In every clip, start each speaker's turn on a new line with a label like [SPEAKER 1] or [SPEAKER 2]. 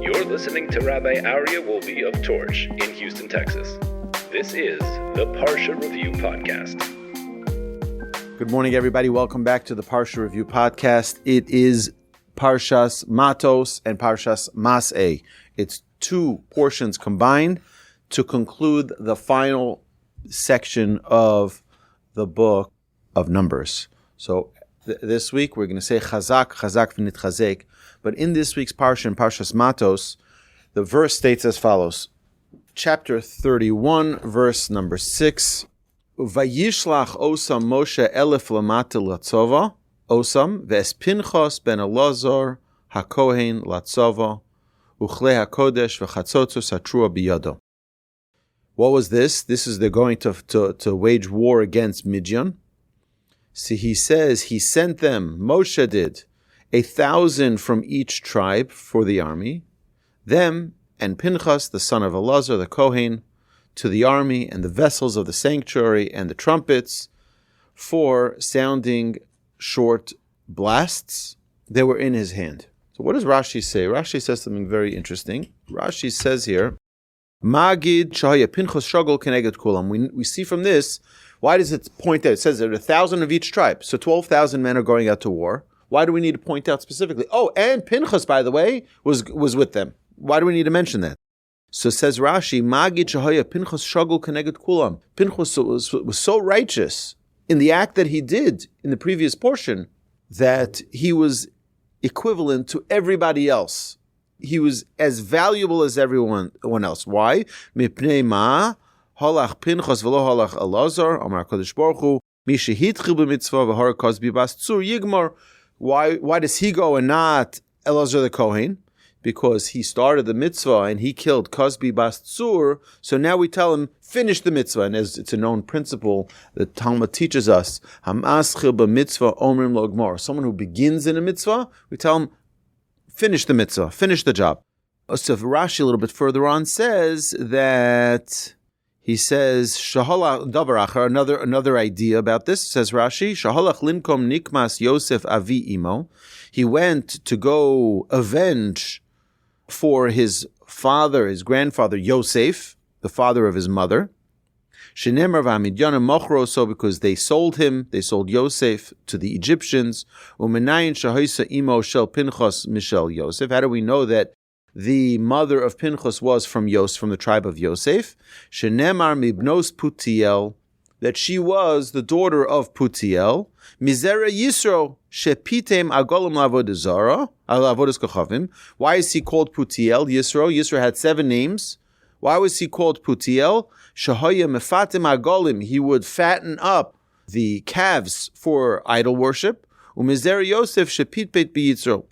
[SPEAKER 1] You're listening to Rabbi Aryeh Wolbe of Torch in Houston, Texas. This is the Parsha Review Podcast.
[SPEAKER 2] Good morning, everybody. Welcome back to the Parsha Review Podcast. It is Parshas Matos and Parshas Masei. It's two portions combined to conclude the final section of the book of Numbers. So this week we're going to say Chazak v'nitchazek. But in this week's Parsha, in Parshas Matos, the verse states as follows. Chapter 31, verse number 6. Vayishlach osam Moshe elef lamata latzova, osam ve'es Pinchas ben Elazar hakohen latzova, uchle hakodesh v'chatzotzus hatrua biyado. What was this? This is they're going to wage war against Midian. See, he says he sent them, Moshe did, 1,000 from each tribe for the army, them and Pinchas, the son of Elazar, the Kohen, to the army and the vessels of the sanctuary and the trumpets for sounding short blasts. They were in his hand. So what does Rashi say? Rashi says something very interesting. Rashi says here, Magid Shahaya Pinchas Shagol Keneged Kulam. We see from this, why does it point out? It says there are 1,000 of each tribe. So 12,000 men are going out to war. Why do we need to point out specifically? Oh, and Pinchas, by the way, was with them. Why do we need to mention that? So says Rashi, Magid Shahaya Pinchas Shagol Keneged Kulam. Pinchas was so righteous in the act that he did in the previous portion that he was equivalent to everybody else. He was as valuable as everyone else. Why? Mipnei ma halach Pinchas v'lo halach Elazar, Amar Kodesh Baruch Hu, mi shehitchil b'mitzvah v'har kozbi bas tzur yigmar. Why does he go and not Elazar the Kohen? Because he started the mitzvah and he killed Kozbi bas tzur. So now we tell him, finish the mitzvah. And as it's a known principle, the Talmud teaches us, Hamaschil b'mitzvah omrim lo gmor. Someone who begins in a mitzvah, we tell him, finish the mitzvah, finish the job. So Rashi a little bit further on says that he says Shahalach Davarachar, another idea about this, says Rashi, Shahalach Linkom Nikmas Yosef Avi Imo. He went to go avenge for his father, his grandfather Yosef, the father of his mother. Shenemar v'Midian mochro, so because they sold Yosef to the Egyptians. Umenayin shahoisa imo shel Pinchas mishel Yosef. How do we know that the mother of Pinchas was from the tribe of Yosef? Shenemar mibnos Putiel, that she was the daughter of Putiel. Mizera Yisro shepitem agolim lavodah zara alavodas kochavim. Why is he called Putiel? Yisro had 7 names. Why was he called Putiel? Shahaya mefatim agolim. He would fatten up the calves for idol worship. Umizera Yosef shepitpet b'Yisro.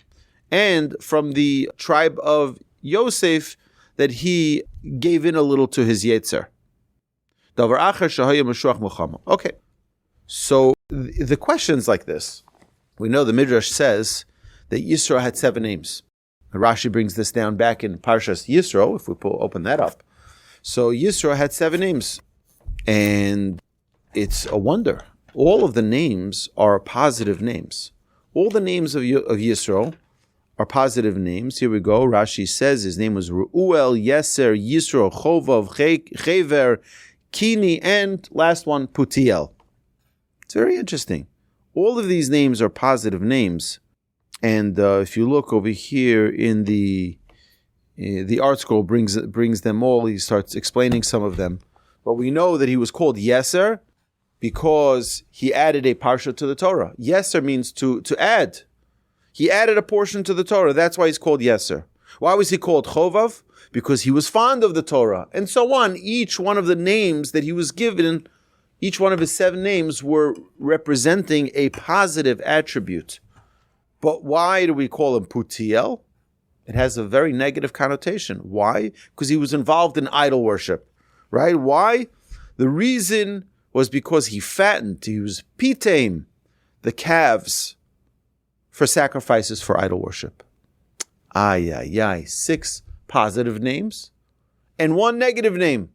[SPEAKER 2] And from the tribe of Yosef, that he gave in a little to his Yetzer. Okay, so the question's like this. We know the Midrash says that Yisro had 7 names. Rashi brings this down back in Parshas Yisro, if we open that up. So Yisro had 7 names, and it's a wonder. All of the names are positive names. All the names of Yisro are positive names. Here we go. Rashi says his name was Reuel, Yeser, Yisro, Chovav, Chever, Kini, and last one, Putiel. It's very interesting. All of these names are positive names. And if you look over here in the art scroll brings them all. He starts explaining some of them. But we know that he was called Yeser because he added a parsha to the Torah. Yeser means to add. He added a portion to the Torah. That's why he's called Yeser. Why was he called Chovav? Because he was fond of the Torah. And so on. Each one of the names that he was given, each one of his 7 names were representing a positive attribute. But why do we call him Putiel? It has a very negative connotation. Why? Because he was involved in idol worship. Right? Why? The reason was because he fattened, he was pitem, the calves, for sacrifices for idol worship. 6 positive names and 1 negative name.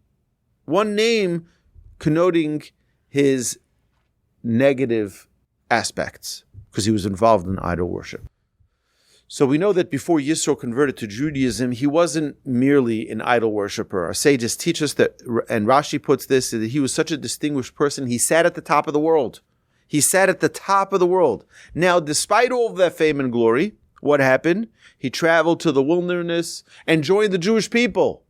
[SPEAKER 2] 1 name connoting his negative aspects because he was involved in idol worship. So we know that before Yisro converted to Judaism, he wasn't merely an idol worshiper. Our sages teach us that, and Rashi puts this, that he was such a distinguished person, he sat at the top of the world. He sat at the top of the world. Now, despite all of that fame and glory, what happened? He traveled to the wilderness and joined the Jewish people.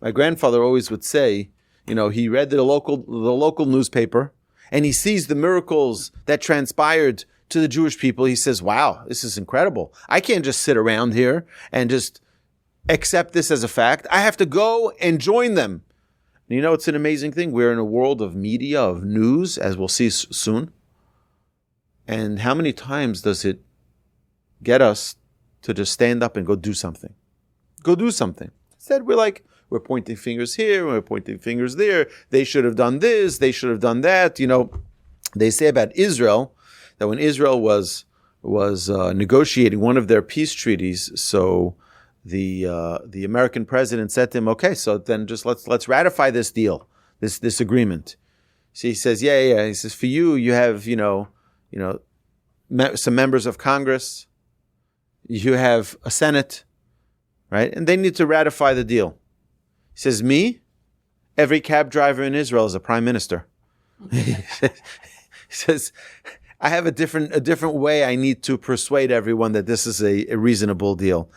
[SPEAKER 2] My grandfather always would say, he read the local newspaper, and he sees the miracles that transpired to the Jewish people. He says, wow, this is incredible. I can't just sit around here and just accept this as a fact. I have to go and join them. And it's an amazing thing. We're in a world of media, of news, as we'll see soon. And how many times does it get us to just stand up and go do something? Go do something. Instead, we're pointing fingers here, we're pointing fingers there. They should have done this, they should have done that. They say about Israel that when Israel was negotiating one of their peace treaties, so the American president said to him, "Okay, so then just let's ratify this deal, this agreement." So he says, "Yeah." He says, "For you have some members of Congress, you have a Senate, right? And they need to ratify the deal." He says, "Me, every cab driver in Israel is a prime minister." He says, "I have a different way I need to persuade everyone that this is a reasonable deal."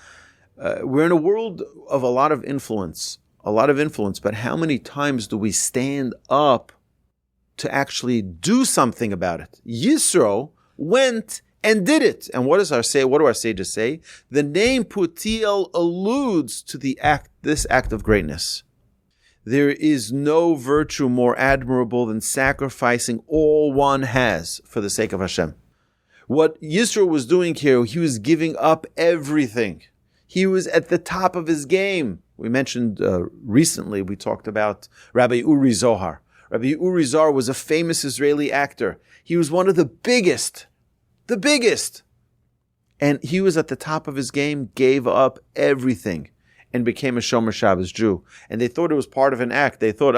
[SPEAKER 2] We're in a world of a lot of influence, but how many times do we stand up to actually do something about it? Yisro went and did it. And what do our sages say? The name Putiel alludes to this act of greatness. There is no virtue more admirable than sacrificing all one has for the sake of Hashem. What Yisro was doing here, he was giving up everything. He was at the top of his game. We mentioned recently, we talked about Rabbi Uri Zohar. Rabbi Uri Zohar was a famous Israeli actor. He was one of the biggest. And he was at the top of his game, gave up everything, and became a Shomer Shabbos Jew. And they thought it was part of an act. They thought,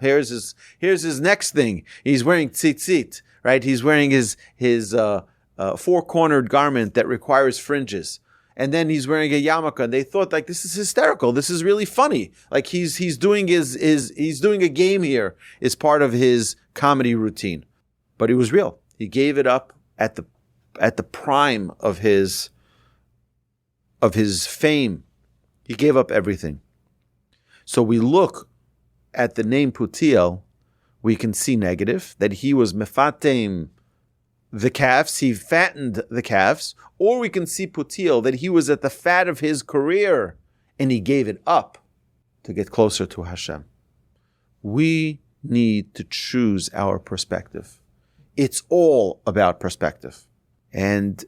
[SPEAKER 2] here's his next thing. He's wearing tzitzit, right? He's wearing his four-cornered garment that requires fringes. And then he's wearing a yarmulke. And they thought, this is hysterical. This is really funny. He's doing he's doing a game here. It's part of his comedy routine. But it was real. He gave it up at the prime of his fame. He gave up everything. So we look at the name Putiel, we can see negative, that he was mefatem the calves, he fattened the calves, or we can see Putiel, that he was at the fat of his career and he gave it up to get closer to Hashem. We need to choose our perspective. It's all about perspective. And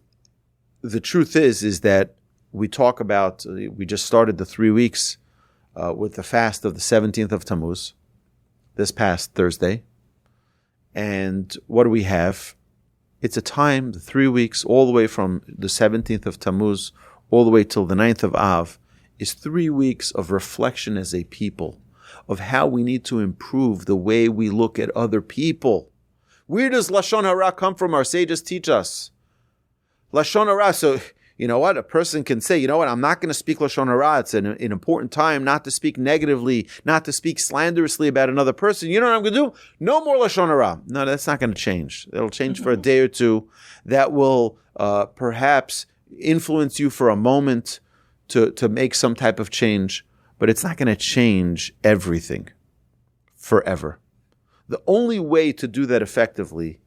[SPEAKER 2] the truth is that we just started the 3 weeks with the fast of the 17th of Tammuz, this past Thursday. And what do we have? It's a time, the 3 weeks, all the way from the 17th of Tammuz, all the way till the 9th of Av, is 3 weeks of reflection as a people, of how we need to improve the way we look at other people. Where does Lashon Hara come from? Our sages teach us. Lashon Hara, so you know what? A person can say, I'm not going to speak Lashon Hara. It's an important time not to speak negatively, not to speak slanderously about another person. You know what I'm going to do? No more Lashon Hara. No, that's not going to change. It'll change for a day or two. That will perhaps influence you for a moment to make some type of change, but it's not going to change everything forever. The only way to do that effectively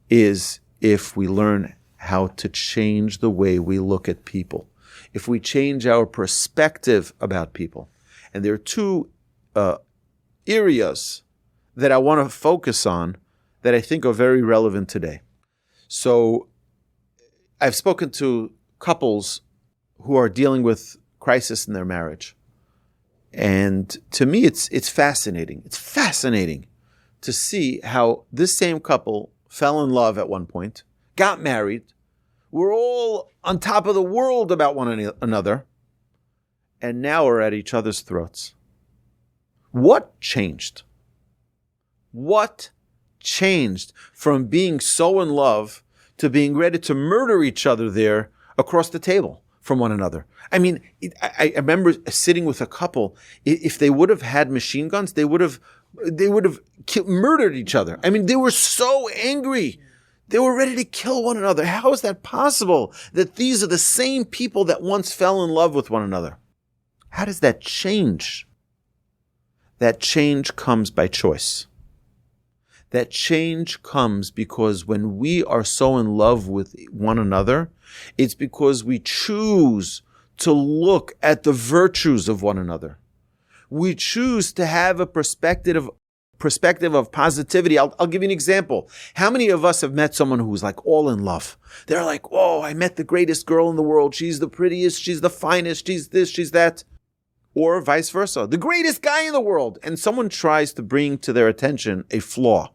[SPEAKER 2] is if we learn how to change the way we look at people. If we change our perspective about people. And there are two areas that I want to focus on that I think are very relevant today. So I've spoken to couples who are dealing with crisis in their marriage. And to me, it's fascinating. It's fascinating to see how this same couple fell in love at one point, got married. We're all on top of the world about one another, and now we're at each other's throats. What changed? What changed from being so in love to being ready to murder each other there across the table? from one another. I mean, I remember sitting with a couple. If they would have had machine guns, they would have murdered each other. I mean, they were so angry. They were ready to kill one another. How is that possible? That these are the same people that once fell in love with one another. How does that change? That change comes by choice. That change comes because when we are so in love with one another, it's because we choose to look at the virtues of one another. We choose to have a perspective of positivity. I'll give you an example. How many of us have met someone who's like all in love? They're like, "Whoa, I met the greatest girl in the world. She's the prettiest. She's the finest. She's this, she's that." Or vice versa. The greatest guy in the world. And someone tries to bring to their attention a flaw.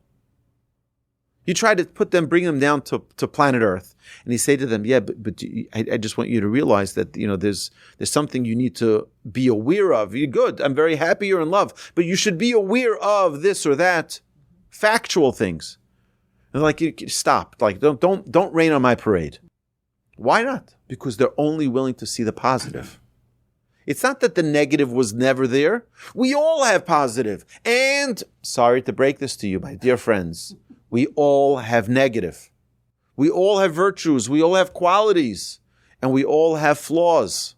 [SPEAKER 2] You try to bring them down to planet Earth, and you say to them, "Yeah, but I just want you to realize that there's something you need to be aware of. You're good. I'm very happy you're in love, but you should be aware of this or that factual things." And like, stop. Like, don't rain on my parade. Why not? Because they're only willing to see the positive. It's not that the negative was never there. We all have positive. And sorry to break this to you, my dear friends. We all have negative. We all have virtues. We all have qualities. And we all have flaws.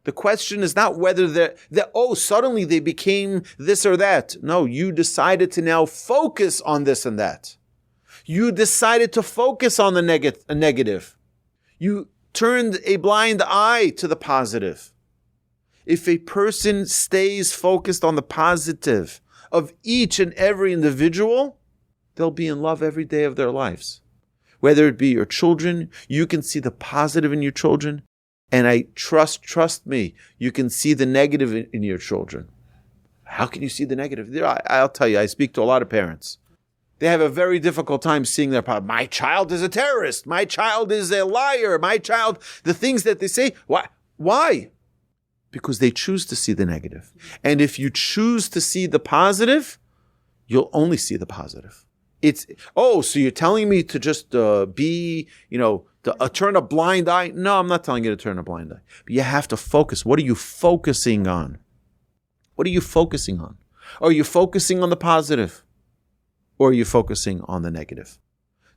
[SPEAKER 2] The question is not whether suddenly they became this or that. No, you decided to now focus on this and that. You decided to focus on the negative. You turned a blind eye to the positive. If a person stays focused on the positive of each and every individual, they'll be in love every day of their lives. Whether it be your children, you can see the positive in your children. And I trust me, you can see the negative in your children. How can you see the negative? I'll tell you, I speak to a lot of parents. They have a very difficult time seeing their problem. My child is a terrorist. My child is a liar. The things that they say. Why? Because they choose to see the negative. And if you choose to see the positive, you'll only see the positive. So you're telling me to just turn a blind eye? No, I'm not telling you to turn a blind eye. But you have to focus. What are you focusing on? What are you focusing on? Are you focusing on the positive? Or are you focusing on the negative?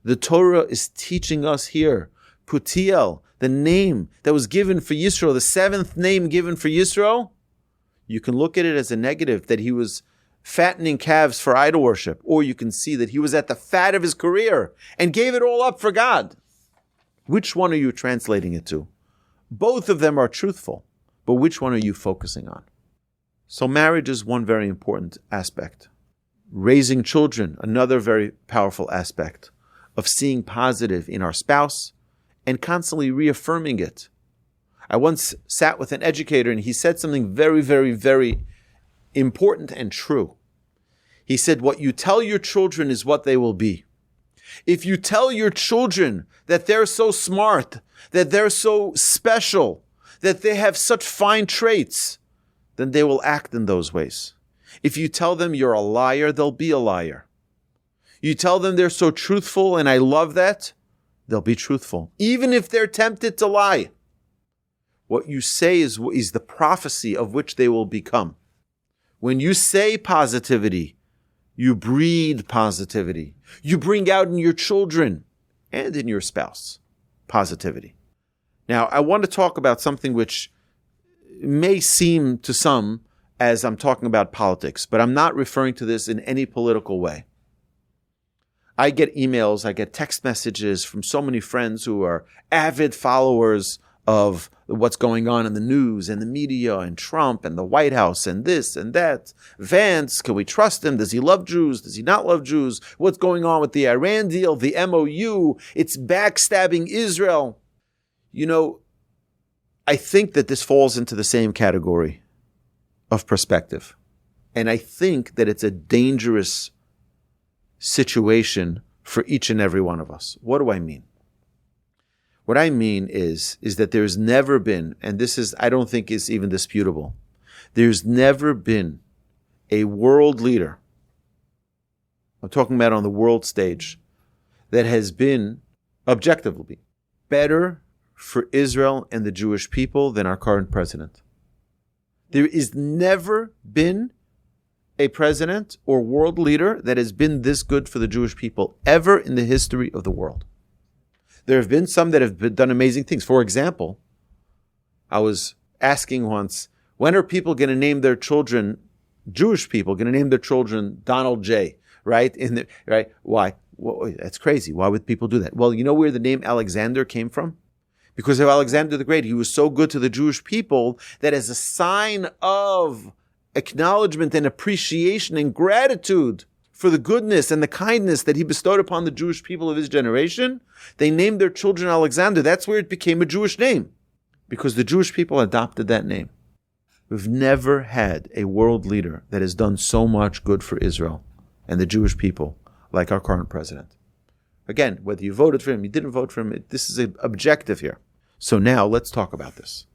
[SPEAKER 2] The Torah is teaching us here, Putiel, the name that was given for Yisro, the seventh name given for Yisro. You can look at it as a negative, that he was fattening calves for idol worship, or you can see that he was at the fat of his career and gave it all up for God. Which one are you translating it to? Both of them are truthful, but which one are you focusing on? So marriage is one very important aspect. Raising children, another very powerful aspect of seeing positive in our spouse and constantly reaffirming it. I once sat with an educator and he said something very, very, very important and true. He said, what you tell your children is what they will be. If you tell your children that they're so smart, that they're so special, that they have such fine traits, then they will act in those ways. If you tell them you're a liar, they'll be a liar. You tell them they're so truthful, and I love that, they'll be truthful. Even if they're tempted to lie. What you say is the prophecy of which they will become. When you say positivity, you breed positivity. You bring out in your children and in your spouse positivity. Now, I want to talk about something which may seem to some as I'm talking about politics, but I'm not referring to this in any political way. I get emails, I get text messages from so many friends who are avid followers of what's going on in the news and the media and Trump and the White House and this and that. Vance, can we trust him? Does he love Jews? Does he not love Jews? What's going on with the Iran deal, the MOU? It's backstabbing Israel. You know, I think that this falls into the same category of perspective. And I think that it's a dangerous situation for each and every one of us. What do I mean? What I mean is that there's never been, and this is, I don't think is even disputable, there's never been a world leader, I'm talking about on the world stage, that has been objectively better for Israel and the Jewish people than our current president. There has never been a president or world leader that has been this good for the Jewish people ever in the history of the world. There have been some that have done amazing things. For example, I was asking once, when are people going to name their children, Jewish people, going to name their children Donald J., right? Right? Why? Well, that's crazy. Why would people do that? Well, you know where the name Alexander came from? Because of Alexander the Great. He was so good to the Jewish people that as a sign of acknowledgement and appreciation and gratitude for the goodness and the kindness that he bestowed upon the Jewish people of his generation, they named their children Alexander. That's where it became a Jewish name, because the Jewish people adopted that name. We've never had a world leader that has done so much good for Israel and the Jewish people like our current president. Again, whether you voted for him, you didn't vote for him, this is an objective here. So now let's talk about this.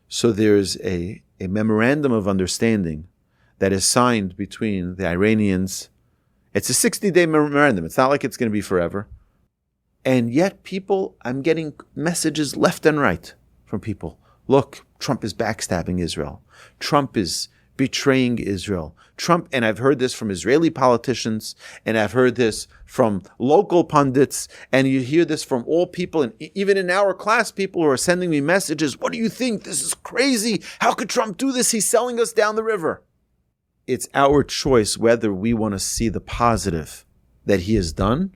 [SPEAKER 2] So there's a memorandum of understanding that is signed between the Iranians. It's a 60-day memorandum. It's not like it's going to be forever. And yet people, I'm getting messages left and right from people. Look, Trump is backstabbing Israel. Trump is betraying Israel. Trump, and I've heard this from Israeli politicians, and I've heard this from local pundits, and you hear this from all people, and even in our class, people who are sending me messages, what do you think? This is crazy. How could Trump do this? He's selling us down the river. It's our choice whether we want to see the positive that he has done,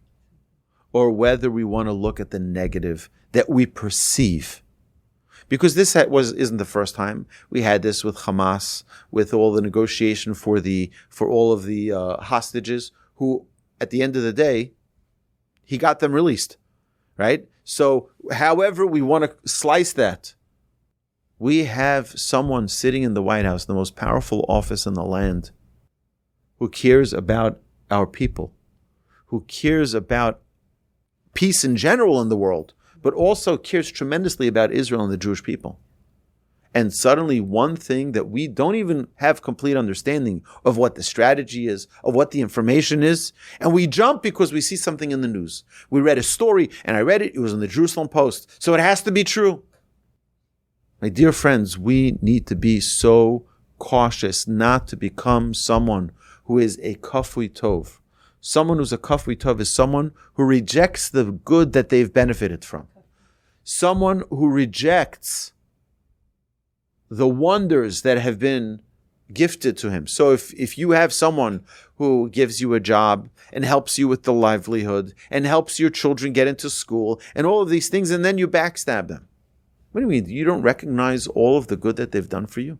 [SPEAKER 2] or whether we want to look at the negative that we perceive. Because this isn't the first time. We had this with Hamas, with all the negotiation for all of the hostages, who at the end of the day, he got them released, right? So however we want to slice that, we have someone sitting in the White House, the most powerful office in the land, who cares about our people, who cares about peace in general in the world, but also cares tremendously about Israel and the Jewish people. And suddenly one thing that we don't even have complete understanding of what the strategy is, of what the information is, and we jump because we see something in the news. We read a story, and I read it was in the Jerusalem Post, so it has to be true. My dear friends, we need to be so cautious not to become someone who is a kafui tov. Someone who's a kafui tov is someone who rejects the good that they've benefited from. Someone who rejects the wonders that have been gifted to him. So if you have someone who gives you a job and helps you with the livelihood and helps your children get into school and all of these things, and then you backstab them. What do you mean? You don't recognize all of the good that they've done for you?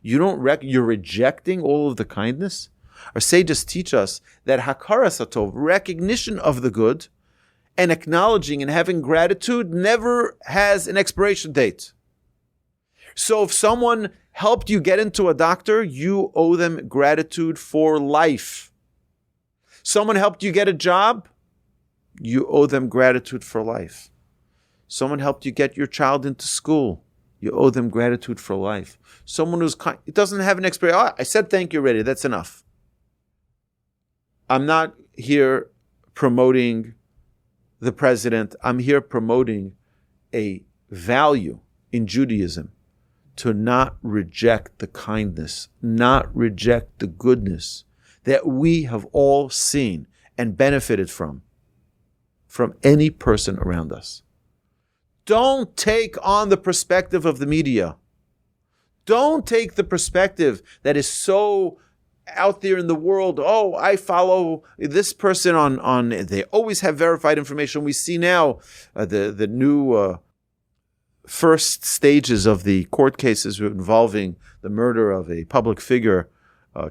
[SPEAKER 2] You're rejecting all of the kindness? Our sages teach us that hakaras hatov, recognition of the good, and acknowledging and having gratitude never has an expiration date. So if someone helped you get into a doctor, you owe them gratitude for life. Someone helped you get a job, you owe them gratitude for life. Someone helped you get your child into school, you owe them gratitude for life. Someone who's kind, it doesn't have an expiration. I said thank you already, that's enough. I'm not here promoting the president. I'm here promoting a value in Judaism to not reject the kindness, not reject the goodness that we have all seen and benefited from any person around us. Don't take on the perspective of the media. Don't take the perspective that is so out there in the world. Oh, I follow this person on they always have verified information. We see now the new first stages of the court cases involving the murder of a public figure,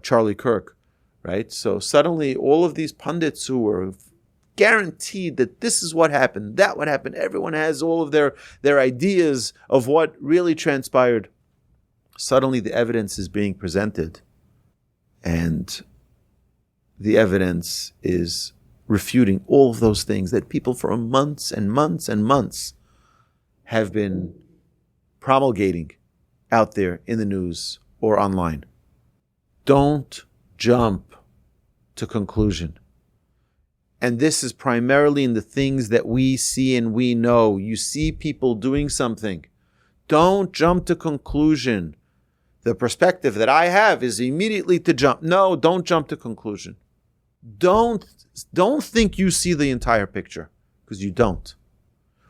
[SPEAKER 2] Charlie Kirk, right? So suddenly all of these pundits who were guaranteed that this is what happened, that what happened, everyone has all of their ideas of what really transpired. Suddenly the evidence is being presented, and the evidence is refuting all of those things that people for months and months and months have been promulgating out there in the news or online. Don't jump to conclusion. And this is primarily in the things that we see and we know. You see people doing something. Don't jump to conclusion. The perspective that I have is immediately to jump. No, don't jump to conclusion. Don't think you see the entire picture, because you don't.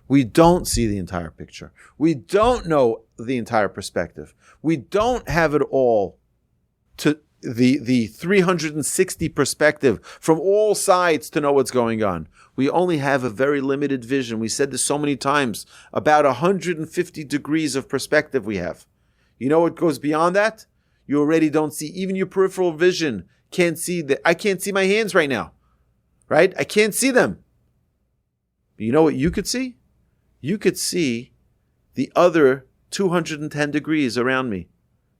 [SPEAKER 2] We don't see the entire picture. We don't know the entire perspective. We don't have it all to the 360 perspective from all sides to know what's going on. We only have a very limited vision. We said this so many times, about 150 degrees of perspective we have. You know what goes beyond that? You already don't see, even your peripheral vision can't see that. I can't see my hands right now, right? I can't see them. But you know what you could see? You could see the other 210 degrees around me.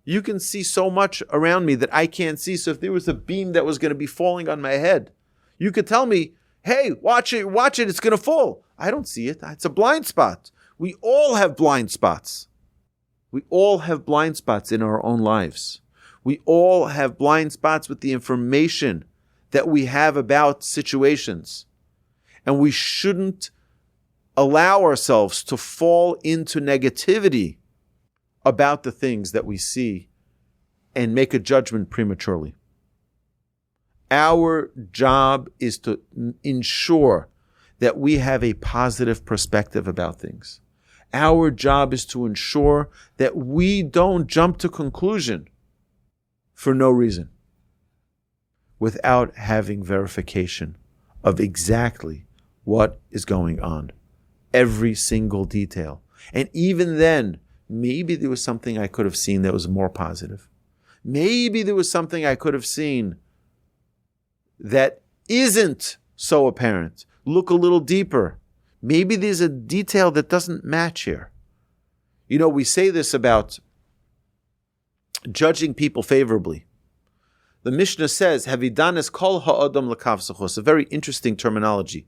[SPEAKER 2] You can see so much around me that I can't see. So if there was a beam that was going to be falling on my head, you could tell me, hey, watch it, it's going to fall. I don't see it. It's a blind spot. We all have blind spots. We all have blind spots in our own lives. We all have blind spots with the information that we have about situations. And we shouldn't allow ourselves to fall into negativity about the things that we see and make a judgment prematurely. Our job is to ensure that we have a positive perspective about things. Our job is to ensure that we don't jump to conclusion for no reason without having verification of exactly what is going on. Every single detail. And even then, maybe there was something I could have seen that was more positive. Maybe there was something I could have seen that isn't so apparent. Look a little deeper. Maybe there's a detail that doesn't match here. You know, we say this about judging people favorably. The Mishnah says, Havidanes kol ha'adam l'kavsachos, a very interesting terminology.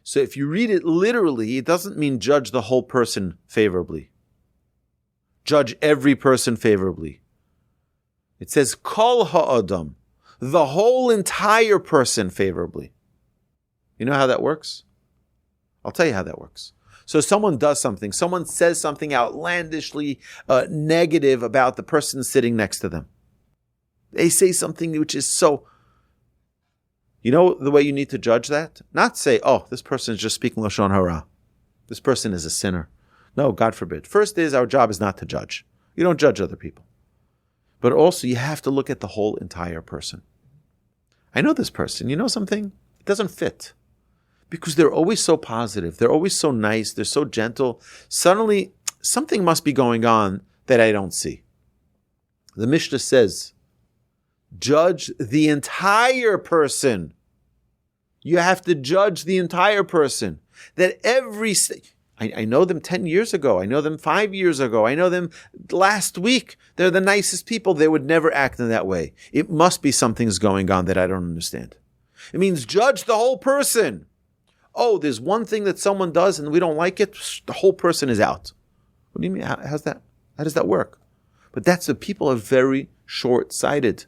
[SPEAKER 2] So if you read it literally, it doesn't mean judge the whole person favorably. Judge every person favorably. It says kol ha'adam, the whole entire person favorably. You know how that works? I'll tell you how that works. So someone does something, someone says something outlandishly negative about the person sitting next to them. They say something which is so... You know the way you need to judge that? Not say, oh, this person is just speaking Lashon Hara. This person is a sinner. No, God forbid. First is, our job is not to judge. You don't judge other people. But also, you have to look at the whole entire person. I know this person. You know something? It doesn't fit. Because they're always so positive. They're always so nice. They're so gentle. Suddenly, something must be going on that I don't see. The Mishnah says, judge the entire person. You have to judge the entire person. That I know them 10 years ago. I know them 5 years ago. I know them last week. They're the nicest people. They would never act in that way. It must be something's going on that I don't understand. It means judge the whole person. Oh, there's one thing that someone does and we don't like it. The whole person is out. What do you mean? How does that work? But people are very short-sighted.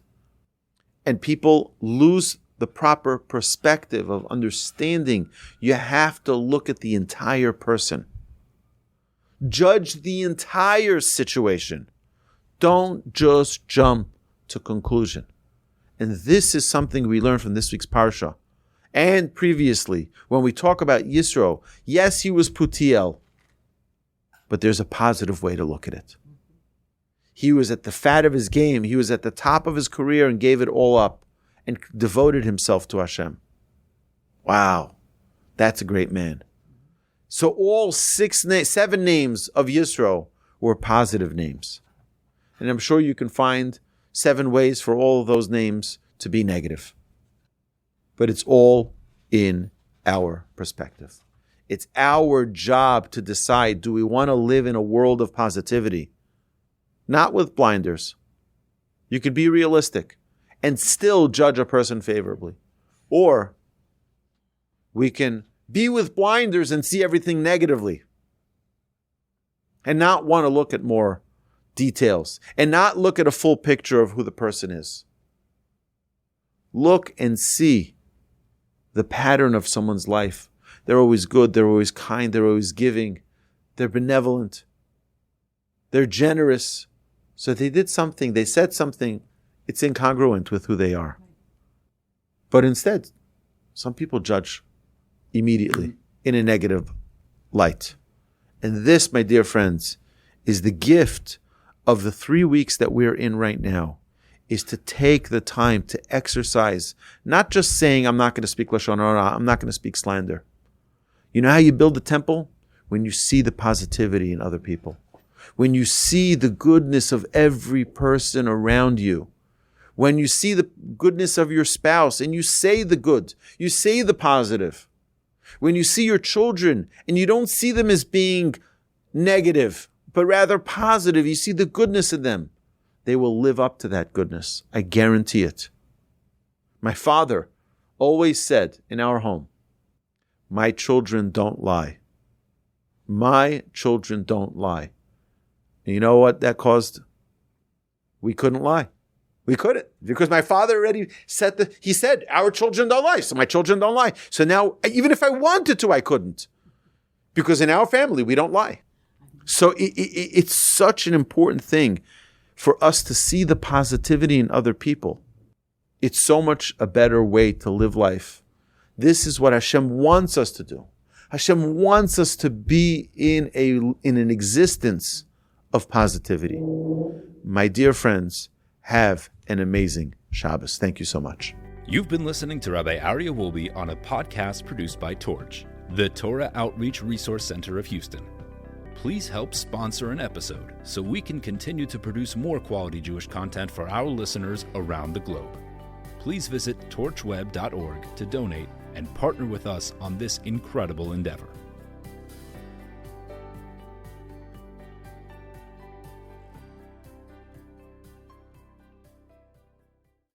[SPEAKER 2] And people lose the proper perspective of understanding. You have to look at the entire person. Judge the entire situation. Don't just jump to conclusion. And this is something we learned from this week's Parsha. And previously, when we talk about Yisro, yes, he was Putiel, but there's a positive way to look at it. He was at the fat of his game. He was at the top of his career and gave it all up and devoted himself to Hashem. Wow, that's a great man. So all 7 names of Yisro were positive names. And I'm sure you can find 7 ways for all of those names to be negative. But it's all in our perspective. It's our job to decide, do we want to live in a world of positivity? Not with blinders. You could be realistic and still judge a person favorably. Or we can be with blinders and see everything negatively and not want to look at more details and not look at a full picture of who the person is. Look and see the pattern of someone's life. They're always good, they're always kind, they're always giving, they're benevolent, they're generous. So they did something, they said something, it's incongruent with who they are. But instead, some people judge immediately in a negative light. And this, my dear friends, is the gift of the 3 weeks that we're in right now, is to take the time to exercise, not just saying, I'm not going to speak Lashon Hara, I'm not going to speak slander. You know how you build a temple? When you see the positivity in other people. When you see the goodness of every person around you. When you see the goodness of your spouse and you say the good, you say the positive. When you see your children and you don't see them as being negative, but rather positive, you see the goodness in them, they will live up to that goodness. I guarantee it. My father always said in our home, my children don't lie. My children don't lie. And you know what that caused? We couldn't lie. We couldn't, because my father already said he said, our children don't lie, so my children don't lie. So now, even if I wanted to, I couldn't. Because in our family, we don't lie. So it's such an important thing for us to see the positivity in other people. It's so much a better way to live life. This is what Hashem wants us to do. Hashem wants us to be in an existence of positivity. My dear friends, have an amazing Shabbos. Thank you so much.
[SPEAKER 1] You've been listening to Rabbi Aryeh Wolbe on a podcast produced by Torch, the Torah Outreach Resource Center of Houston. Please help sponsor an episode so we can continue to produce more quality Jewish content for our listeners around the globe. Please visit torchweb.org to donate and partner with us on this incredible endeavor.